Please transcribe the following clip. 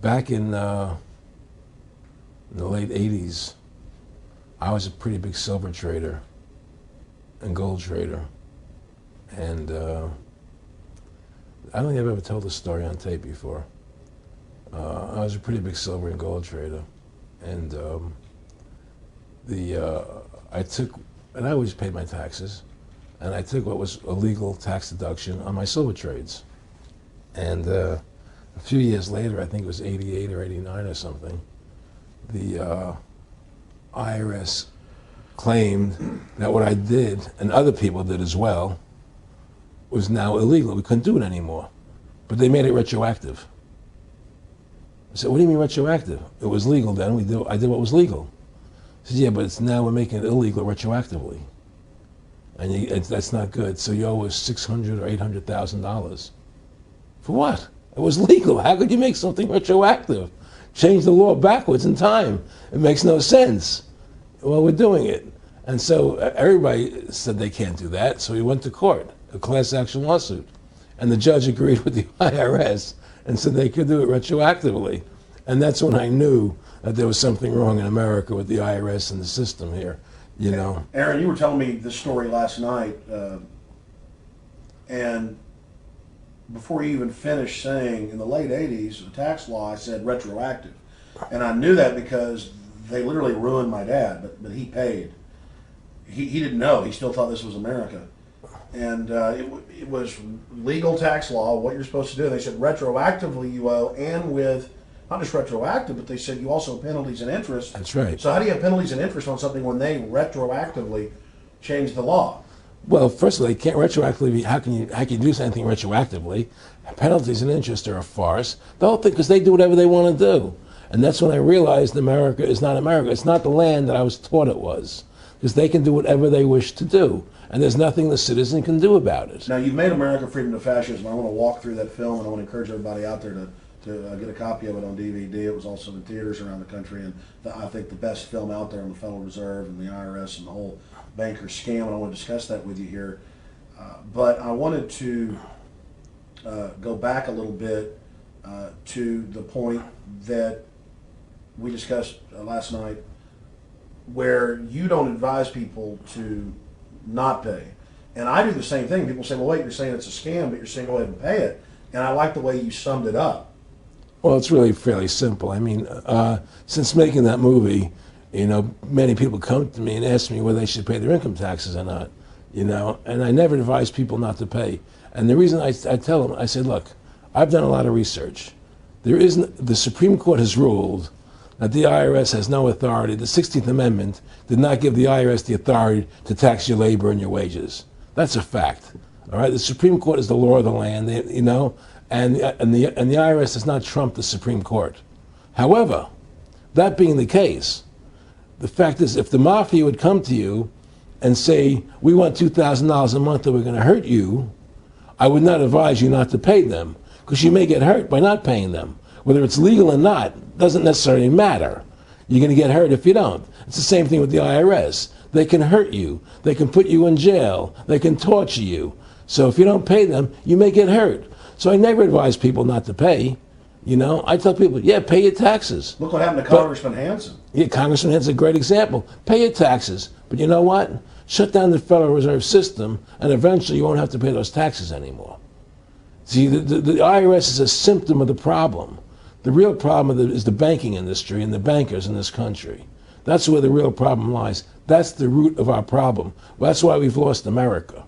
back in the late 80s, I was a pretty big silver trader and gold trader. And I don't think I've ever told this story on tape before. I was a pretty big silver and gold trader. And I always paid my taxes, and I took what was a legal tax deduction on my silver trades. And a few years later, I think it was 88 or 89 or something, the IRS claimed that what I did, and other people did as well, was now illegal. We couldn't do it anymore. But they made it retroactive. I said, what do you mean retroactive? It was legal then. I did what was legal. I said, yeah, but it's now we're making it illegal retroactively. And that's not good. So you owe us $600,000 or $800,000. For what? It was legal. How could you make something retroactive? Change the law backwards in time. It makes no sense. Well, we're doing it. And so everybody said they can't do that. So we went to court, a class action lawsuit. And the judge agreed with the IRS and said they could do it retroactively. And that's when I knew that there was something wrong in America with the IRS and the system here, you know. Aaron, you were telling me this story last night, and before you even finished saying, in the late 80s, the tax law said retroactive. And I knew that because they literally ruined my dad, but he paid. He didn't know. He still thought this was America. And it was legal tax law, what you're supposed to do. They said retroactively you owe, and with, not just retroactive, but they said you also have penalties and interest. That's right. So how do you have penalties and interest on something when they retroactively change the law? Well, first of all, they can't retroactively. How can you do something retroactively? Penalties and interest are a farce. The whole thing, because they do whatever they want to do. And that's when I realized America is not America. It's not the land that I was taught it was. Because they can do whatever they wish to do. And there's nothing the citizen can do about it. Now, you've made America Freedom to Fascism. I want to walk through that film, and I want to encourage everybody out there to get a copy of it on DVD. It was also in theaters around the country, and I think the best film out there on the Federal Reserve and the IRS and the whole banker scam, and I want to discuss that with you here. But I wanted to go back a little bit to the point that we discussed last night, where you don't advise people to not pay. And I do the same thing. People say, well, wait, you're saying it's a scam, but you're saying go ahead and pay it. And I like the way you summed it up. Well, it's really fairly simple. I mean, since making that movie, you know, many people come to me and ask me whether they should pay their income taxes or not, you know, and I never advise people not to pay. And the reason I tell them, I say, look, I've done a lot of research. The Supreme Court has ruled that the IRS has no authority. The 16th Amendment did not give the IRS the authority to tax your labor and your wages. That's a fact. All right, the Supreme Court is the law of the land, you know, and the IRS does not trump the Supreme Court. However, that being the case, the fact is, if the mafia would come to you and say, we want $2,000 a month or we're going to hurt you, I would not advise you not to pay them, because you may get hurt by not paying them. Whether it's legal or not doesn't necessarily matter. You're going to get hurt if you don't. It's the same thing with the IRS. They can hurt you. They can put you in jail. They can torture you. So if you don't pay them, you may get hurt. So I never advise people not to pay. You know, I tell people, yeah, pay your taxes. Look what happened to Congressman Hansen. Yeah, Congressman Hansen's a great example. Pay your taxes. But you know what? Shut down the Federal Reserve System, and eventually you won't have to pay those taxes anymore. See, the IRS is a symptom of the problem. The real problem is the banking industry and the bankers in this country. That's where the real problem lies. That's the root of our problem. That's why we've lost America.